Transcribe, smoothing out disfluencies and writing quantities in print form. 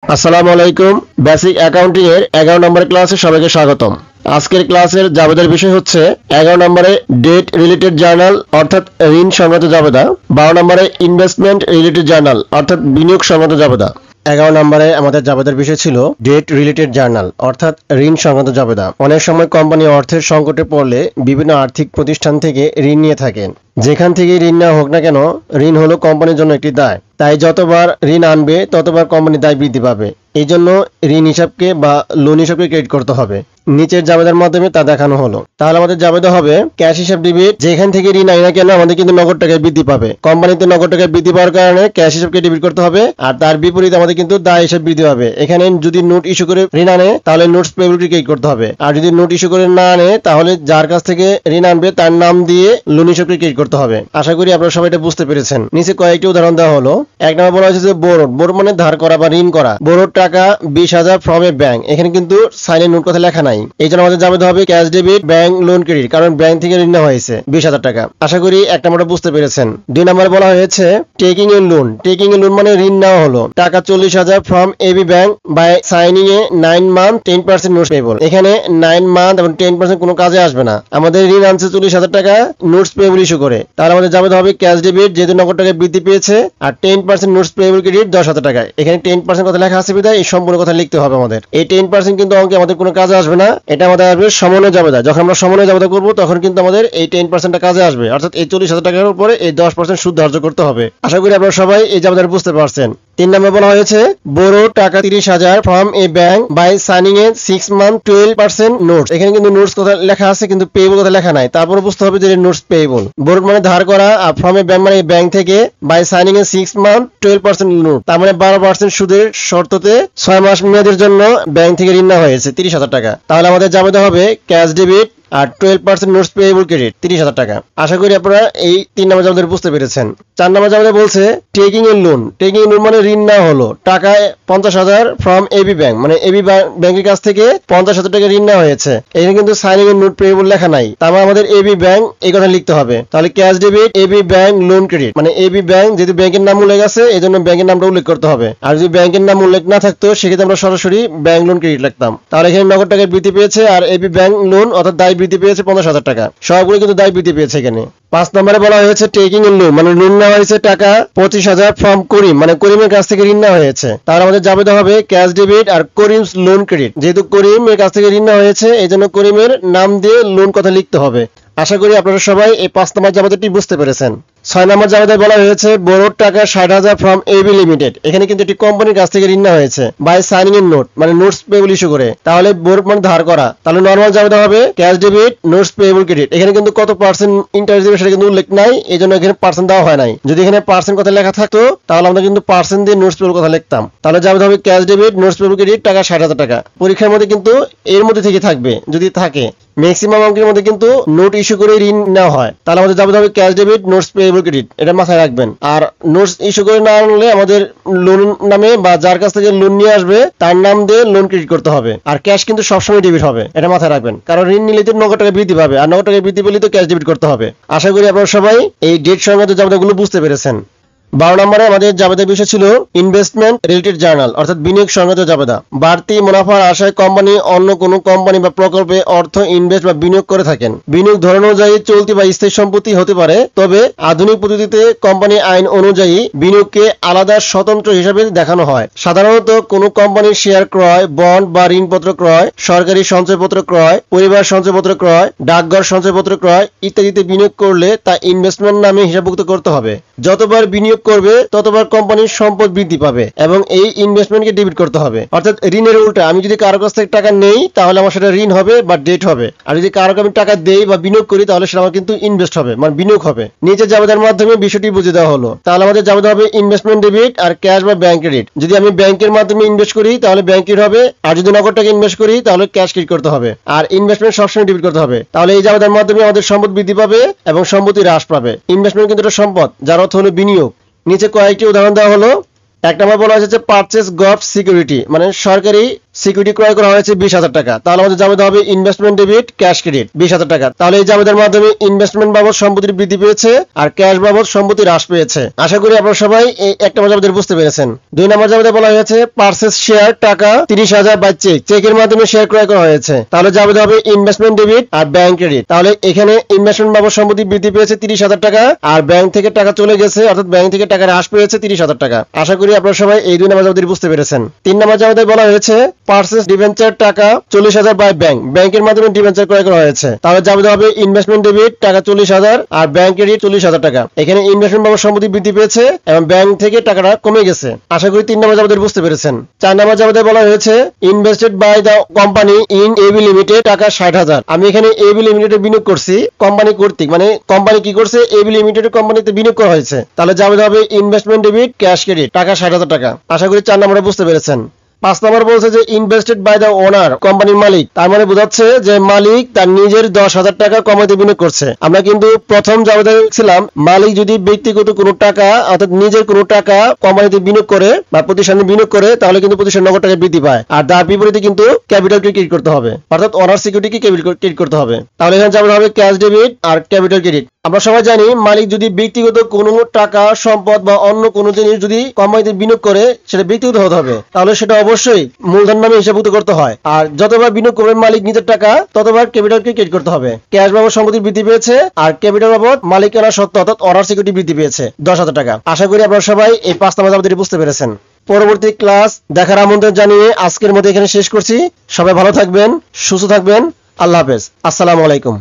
আসসালামু আলাইকুম। Basic accounting এর 11 নম্বরের ক্লাসে সবাইকে স্বাগতম। আজকের ক্লাসের জাবেদার বিষয় হচ্ছে 11 নম্বরে ডেট রিলেটেড জার্নাল অর্থাৎ ঋণ সংক্রান্ত জাবেদা, 12 নম্বরে ইনভেস্টমেন্ট রিলেটেড জার্নাল অর্থাৎ বিনিয়োগ সংক্রান্ত জাবেদা। 11 নম্বরে আমাদের জাবেদার বিষয় ছিল ডেট রিলেটেড জার্নাল অর্থাৎ ঋণ সংক্রান্ত জাবেদা। অনেক সময় কোম্পানি অর্থের সংকটে পড়লে বিভিন্ন আর্থিক প্রতিষ্ঠান থেকে ঋণ নিয়ে থাকেন। যেখান থেকে ঋণ নেওয়া হোক না কেন, ঋণ হলো কোম্পানির জন্য একটি দায়। তাই যতবার ঋণ আনবে ততবার কোম্পানির দায় বৃদ্ধি পাবে। এই জন্য ঋণ হিসাবকে বা লোন হিসাবকে ক্রেডিট করতে হবে। নিচের জাবেদার মাধ্যমে তা দেখানো হলো। তাহলে আমাদের জাবেদা হবে ক্যাশ হিসাব ডেবিট। যেখান থেকে ঋণ আনি না কেন আমাদের কিন্তু নগদ টাকায় বৃদ্ধি পাবে। কোম্পানিতে নগদ টাকায় বৃদ্ধি পাওয়ার কারণে ক্যাশ হিসাবকে ডেবিট করতে হবে, আর তার বিপরীতে আমাদের কিন্তু দায় হিসাব বৃদ্ধি পাবে। এখানে যদি নোট ইস্যু করে ঋণ আনে তাহলে নোটস পেয়েবলকে ক্রেডিট করতে হবে, আর যদি নোট ইস্যু করে না আনে তাহলে যার কাছ থেকে ঋণ আনবে তার নাম দিয়ে লোন হিসাবকে ক্রেডিট করতে হবে। আশা করি আপনারা সবাই এটা বুঝতে পেরেছেন। নিচে কয়েকটি উদাহরণ দেওয়া হলো। এক নম্বর বলা হয়েছে যে বোরড। বোরড মানে ধার করা বা ঋণ করা। বোরড টাকা 20,000 ফ্রম এ ব্যাংক। এখানে কিন্তু সাইনের নোট কথা লেখা নাই। এই জন্য আমাদের জাবেদা হবে cash debit bank loan credit, কারণ ব্যাংক থেকে ঋণ নেওয়া হয়েছে 20,000 টাকা। আশা করি এক নম্বরটা বুঝতে পেরেছেন। 2 নম্বরে বলা হয়েছে taking a loan. Taking a loan মানে ঋণ নেওয়া হলো টাকা 40,000 from AB bank by signing a 9 month 10% notes payable. এখানে 9 মান্থ এবং 10% কোনো কাজে আসবে না। আমাদের ঋণ আনছে 40,000 টাকা নোটস পেয়েবল ইস্যু করে। তাহলে আমাদের জাবেদা হবে ক্যাশ ডেবিট যেহেতু নগদ টাকায় বৃদ্ধি পেয়েছে, আর 10% নোটস পেয়েবল ক্রেডিট 10,000 টাকায়। এখানে 10% কথা লেখা আছে বিধায় এই সম্পূর্ণ কথা লিখতে হবে আমাদের। এই 10% কিন্তু অঙ্কে আমাদের কোনো কাজে আসবে না। এটা আমাদের আসবে সমন্বয় জাবেদা। যখন আমরা সমন্বয় জাবেদা করব তখন কিন্তু আমাদের এই 10%টা কাজে আসবে, অর্থাৎ এই 40,000 টাকার উপরে এই 10% সুদ ধার্য করতে হবে। আশা করি আপনারা সবাই এই জাবেদাটা বুঝতে পারছেন। 3 নম্বরে বলা হয়েছে বোরো টাকা 30,000 from a bank by signing A 6 month 12% notes. এখানে কিন্তু নোটস কথা লেখা আছে কিন্তু পেয়েবল কথা লেখা নাই। তারপরে বুঝতে হবে যে নোটস পেয়েবল। বোরো মানে ধার করা, আর ফ্রম এ ব্যাংক মানে ব্যাংক থেকে, by signing A 6 month 12% note, তার মানে 12% সুদের শর্ততে 6 মাস মেয়াদের জন্য ব্যাংক থেকে ঋণ নেওয়া হয়েছে 30,000 টাকা। তাহলে আমাদের জাবেদা হবে ক্যাশ ডেবিট আর 12% নোটস পেয়েবল ক্রেডিট 30,000 টাকা। আশা করি আপনারা এই 3 নম্বর জাবেদা বুঝতে পেরেছেন। 4 নম্বর জাবেদা বলছে taking a loan. Taking a loan মানে ঋণ নেওয়া হলো টাকা 50,000 ফ্রম এবি ব্যাংক, মানে এবি ব্যাংকের কাছ থেকে 50,000 টাকা ঋণ নেওয়া হয়েছে। এখানে কিন্তু সাইনিং এর নোট পেয়েবল লেখা নাই, তার মানে আমাদের এবি ব্যাংক এই কথা লিখতে হবে। তাহলে cash debit AB bank loan credit, মানে এবি ব্যাংক যেহেতু ব্যাংকের নাম উল্লেখ আছে এই জন্য ব্যাংকের নামটা উল্লেখ করতে হবে। আর যদি ব্যাংকের নাম উল্লেখ না থাকতো সেক্ষেত্রে আমরা সরাসরি ব্যাংক লোন ক্রেডিট লিখতাম। তাহলে এখানে নগদ টাকায় বৃদ্ধি পেয়েছে, আর এবি ব্যাংক লোন অর্থাৎ দায় বৃদ্ধি পেয়েছে 50,000 টাকা। সবগুলো কিন্তু দায় বৃদ্ধি পেয়েছে এখানে। 5 নম্বরে বলা হয়েছে টেকিং এ লোন, মানে ঋণ নেওয়া হয়েছে টাকা 25,000 ফ্রম করিম, মানে করিমের কাছ থেকে ঋণ নেওয়া হয়েছে। তাহলে আমাদের জাবেদা হবে ক্যাশ ডেবিট আর করিমস লোন ক্রেডিট। যেহেতু করিমের কাছ থেকে ঋণ নেওয়া হয়েছে এই জন্য করিমের নাম দিয়ে লোন কথা লিখতে হবে। আশা করি আপনারা সবাই এই 5 নম্বর জাবেদাটি বুঝতে পেরেছেন। 6 নম্বর জাবেদায় বলা হয়েছে বোরোড টাকা 60,000 ফ্রম এবি লিমিটেড। এখানে কিন্তু একটি কোম্পানির কাছ থেকে ঋণ নেওয়া হয়েছে বাই সাইনিং এর নোট, মানে নোটস পেয়েবল ইস্যু করে। তাহলে বোরোড মানে ধার করা। তাহলে নরমাল জাবেদা হবে cash debit notes payable credit. এখানে কিন্তু কত পার্সেন্ট ইন্টারেস্ট দেবে সেটা কিন্তু উল্লেখ নাই, এই জন্য এখানে পার্সেন্ট দেওয়া হয় নাই। যদি এখানে পার্সেন্ট কথা লেখা থাকতো তাহলে আমরা কিন্তু পার্সেন্ট দিয়ে নোটস পেয়েবল কথা লিখতাম। তাহলে জাবেদা হবে cash debit notes payable credit টাকা 60,000 টাকা। পরীক্ষার মধ্যে কিন্তু এর মধ্যে থেকে থাকবে, যদি থাকে। ম্যাক্সিমাম অঙ্কের মধ্যে কিন্তু নোট ইস্যু করে ঋণ নেওয়া হয়। তাহলে আমাদের জাবেদা হবে cash debit notes payable credit, এটা মাথায় রাখবেন। আর নোটস ইস্যু করে না আনলে আমাদের লোন নামে বা যার কাছ থেকে লোন নিয়ে আসবে তার নাম দিয়ে লোন ক্রেডিট করতে হবে। আর ক্যাশ কিন্তু সবসময় ডেবিট হবে, এটা মাথায় রাখবেন, কারণ ঋণ নিলে তো নগদ টাকা বৃদ্ধি পাবে, আর নগদ টাকা বৃদ্ধি পেলে তো ক্যাশ ডেবিট করতে হবে। আশা করি আপনারা সবাই এই ডেট সংক্রান্ত জাবেদাগুলো বুঝতে পেরেছেন। 12 নম্বরে আমাদের জাবেদার বিষয় ছিল ইনভেস্টমেন্ট রিলেটেড জার্নাল অর্থাৎ বিনিয়োগ সংক্রান্ত জাবেদা। বাড়তি মুনাফার আশায় কোম্পানি অন্য কোনো কোম্পানি বা প্রকল্পে অর্থ ইনভেস্ট বা বিনিয়োগ করে থাকেন। বিনিয়োগ ধরন অনুযায়ী চলতি বা স্থায়ী সম্পত্তি হতে পারে, তবে আধুনিক পদ্ধতিতে কোম্পানি আইন অনুযায়ী বিনিয়োগকে আলাদা স্বতন্ত্র হিসাবে দেখানো হয়। সাধারণত কোনো কোম্পানির শেয়ার ক্রয়, বন্ড বা ঋণপত্র ক্রয়, সরকারি সঞ্চয়পত্র ক্রয়, পরিবার সঞ্চয়পত্র ক্রয়, ডাকঘর সঞ্চয়পত্র ক্রয় ইত্যাদিতে বিনিয়োগ করলে তা ইনভেস্টমেন্ট নামে হিসাবভুক্ত করতে হবে। যতবার বিনিয়োগ করবে ততবার কোম্পানির সম্পদ বৃদ্ধি পাবে এবং এই ইনভেস্টমেন্টকে ডেবিট করতে হবে। অর্থাৎ ঋণের উল্টা, আমি যদি কারো কাছ থেকে টাকা নেই তাহলে আমার সেটা ঋণ হবে বা ডেট হবে, আর যদি কারো আমি টাকা দেই বা বিনিয়োগ করি তাহলে সেটা আমার কিন্তু ইনভেস্ট হবে, মানে বিনিয়োগ হবে। নিচে জাবেদার মাধ্যমে বিষয়টি বুঝিয়ে দেওয়া হলো। তাহলে আমাদের জাবেদা হবে ইনভেস্টমেন্ট ডেবিট আর ক্যাশ বা ব্যাংক ক্রেডিট। যদি আমি ব্যাংকের মাধ্যমে ইনভেস্ট করি তাহলে ব্যাংক ক্রেডিট হবে, আর যদি নগদ টাকা ইনভেস্ট করি তাহলে ক্যাশ ক্রেডিট করতে হবে, আর ইনভেস্টমেন্ট সবসময় ডেবিট করতে হবে। তাহলে এই জাবেদার মাধ্যমে আমাদের সম্পদ বৃদ্ধি পাবে এবং সম্পত্তি হ্রাস পাবে। ইনভেস্টমেন্ট কিন্তু একটা সম্পদ যার অর্থ হলো বিনিয়োগ। নিচে কয়েকটি উদাহরণ দেওয়া হলো। 1 নম্বর বলা হয়েছে পারচেজ গভ সিকিউরিটি, মানে সরকারি সিকিউরিটি ক্রয় করা হয়েছে 20,000 টাকা, তাহলে আমাদের জাবেদা হবে ইনভেস্টমেন্ট ডেবিট ক্যাশ ক্রেডিট 20,000 টাকা। তাহলে এই জাবেদার মাধ্যমে ইনভেস্টমেন্ট বাবদ সম্পত্তির বৃদ্ধি পেয়েছে আর ক্যাশ বাবদ সম্পত্তি হ্রাস পেয়েছে। আশা করি আপনারা সবাই এই একটা জাবেদা বুঝতে পেরেছেন। 2 নম্বর জাবেদা বলা হয়েছে পারচেজ শেয়ার টাকা 30,000 বাই চেক, চেকের মাধ্যমে শেয়ার ক্রয় করা হয়েছে, তাহলে জাবেদা হবে ইনভেস্টমেন্ট ডেবিট আর ব্যাংক ক্রেডিট। তাহলে এখানে ইনভেস্টমেন্ট বাবদ সম্পত্তি বৃদ্ধি পেয়েছে 30,000 টাকা আর ব্যাংক থেকে টাকা চলে গেছে, অর্থাৎ ব্যাংক থেকে টাকা হ্রাস পেয়েছে 30,000 টাকা। আশা করি আপনারা সবাই এই 2 নম্বর জাবেদা বুঝতে পেরেছেন। 3 নম্বর জাবেদায় বলা হয়েছে পারচেজ ডিবেঞ্চার টাকা 40,000 বাই ব্যাংক, ব্যাংকের মাধ্যমে ডিবেঞ্চার ক্রয় করা হয়েছে, তাহলে জাবেদা হবে ইনভেস্টমেন্ট ডেবিট টাকা 40,000 আর ব্যাংক ক্রেডিট 40,000 টাকা। এখানে ইনভেস্টমেন্ট বাবদ সম্পত্তি বৃদ্ধি পেয়েছে এবং ব্যাংক থেকে টাকাটা কমে গেছে। আশা করি 3 নম্বর জাবেদা বুঝতে পেরেছেন। 4 নম্বর জাবেদায় বলা হয়েছে invested by the company in AB limited টাকা 60,000। আমি এখানে এবি লিমিটেডে বিনিয়োগ করছি কোম্পানি কর্তৃক, মানে কোম্পানি কি করছে এবি লিমিটেড কোম্পানিতে বিনিয়োগ করা হয়েছে, তাহলে জাবেদা হবে ইনভেস্টমেন্ট ডেবিট ক্যাশ ক্রেডিট টাকা 60,000 টাকা। আশা করি 4 নম্বরে বুঝতে পেরেছেন। 5 নম্বর বলছে যে ইনভেস্টেড বাই দ্য ওনার, কোম্পানির মালিক, তার মানে বোঝাচ্ছে যে মালিক তার নিজের 10,000 টাকা কোম্পানিতে বিনিয়োগ করছে। আমরা কিন্তু প্রথম জাবেদা ছিলাম মালিক যদি ব্যক্তিগত কোনো টাকা অর্থাৎ নিজের কোনো টাকা কোম্পানিতে বিনিয়োগ করে বা প্রতিষ্ঠানে বিনিয়োগ করে তাহলে কিন্তু প্রতিষ্ঠান নগদ টাকা বৃদ্ধি পায়, আর তার বিপরীতে কিন্তু ক্যাপিটাল ক্রেডিট করতে হবে, অর্থাৎ ওনার সিকিউরিটিকে ক্যাপিটাল ক্রেডিট করতে হবে। তাহলে এখানে জাবেদা হবে ক্যাশ ডেবিট আর ক্যাপিটাল ক্রেডিট। আমরা সবাই জানি মালিক যদি ব্যক্তিগত কোনো টাকা সম্পদ বা অন্য কোনো জিনিস যদি কোম্পানিতে বিনিয়োগ করে সেটা ব্যক্তিগত হতে হবে, তাহলে সেটা অবশ্যই মূলধন নামে হিসাবভুক্ত করতে হয়। আর যতবার বিনিয়োগ করবে মালিক নিজের টাকা ততবার ক্যাপিটালকে ক্রেডিট করতে হবে। ক্যাশ বাবদ সম্পত্তি বৃদ্ধি পেয়েছে আর ক্যাপিটাল বাবদ মালিকানা সত্ত্ব অর্থাৎ অনার সিকিউরিটি বৃদ্ধি পেয়েছে 10,000 টাকা। আশা করি আপনারা সবাই এই 5 নম্বর জাবেদাটি বুঝতে পেরেছেন। পরবর্তী ক্লাস দেখার আমন্ত্রণ জানিয়ে আজকের মতো এখানে শেষ করছি। সবাই ভালো থাকবেন, সুস্থ থাকবেন। আল্লাহ হাফেজ। আসসালামু আলাইকুম।